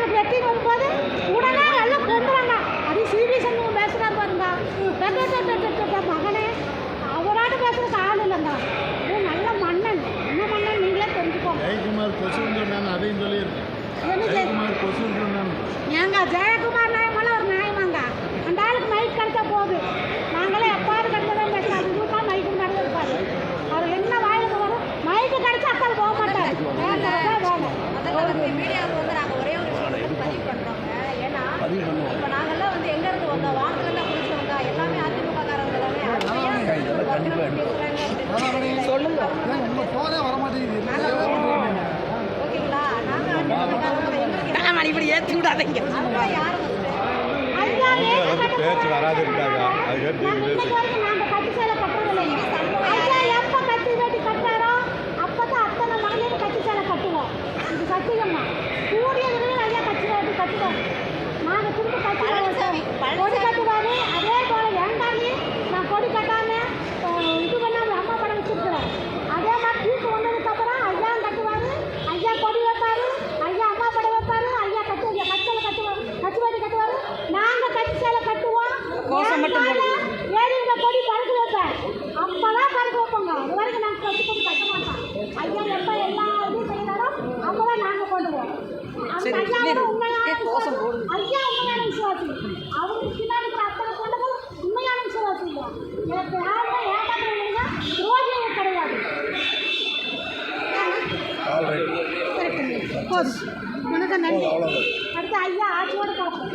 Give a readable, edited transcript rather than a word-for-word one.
அவனுக்கு வெற்றி வரும்போது உடனே எல்லாம் கொண்டு வாங்க. அது சிபி சண்முகம் பேசுகிறார் பாருங்க. மகனே அவராட்டு பேசுறதுக்கு ஆள் இல்லைங்க. இது நல்ல மன்னன். என்ன மன்னன் நீங்களே தெரிஞ்சுக்கோங்க. ஜெயக்குமார் கொசுன்னு சொன்னாங்க, அதையும் சொல்லியிருக்கேன். ஜெயக்குமார் கொசுன்னு சொன்னாங்க. ஏங்க ஜெயக்குமார் நியாயமெல்லாம் ஒரு நியாயமாங்க. அந்த ஆளுக்கு மைக் கிடைச்சா போகுது. நாங்களே எப்பாவது கிடைச்சதான் பேசலாம். இதுதான் மைக்கு நடந்து இருப்பாரு. அவர் என்ன வாயிலுக்கு வரும் மைக்கு கிடைச்சா அக்கால் போக மாட்டார். மீடியாவுக்கு வந்து நாங்கள் ஒரே ஒரு விஷயம் பதிவு பண்ணுறோங்க. ஏன்னா இப்போ நாங்கள்லாம் வந்து எங்கேருந்து வந்தோம், வாங்கலாம் குடிச்சவங்க எல்லாமே அதிமுக காரங்க தானே. சொல்லுங்க ஓகேங்களா? நாங்கள் இப்படி ஏற்றி விடாதீங்க. யாரும் பேச்சு வராது இருக்காங்க. கொடி கட்டுவாரு. அதே போல ஏண்டாலே நான் கொடி கட்டாம இது பண்ணாம அம்மா படம் வச்சிருக்கிறேன். அதே மாதிரி தீர்ப்பு வந்ததுக்கு அப்புறம் ஐயா கட்டுவாரு, ஐயா கொடி வைப்பாரு, ஐயா அம்மா படம் வைப்பாரு, ஐயா கட்டுவாங்க கச்சலை கட்டுவாங்க, கச்சுவாடி கட்டுவாரு. நாங்க கட்சி சேலை கட்டுவோம். ஏறி இந்த கொடி பறக்க வைப்பேன். அப்பதான் பறக்க வைப்போங்க. அது வரைக்கும் நாங்கள் கட்சி கொடி கட்ட மாட்டோம். ஐயா எப்ப எல்லா இதுவும் செய்யறாரோ அப்பதான் நாங்க போடுவோம். அந்த ஐயா உண்மையான விசுவாசி. அவருக்கு பின்னாடி அத்தனை கொண்டது உண்மையான விசுவாசி இல்லை. எனக்கு யாருமே ஏமாற்றா ரோஜியே கிடையாது. வணக்கம், நன்றி. அடுத்து ஐயா ஆட்சியோடு பார்ப்போம்.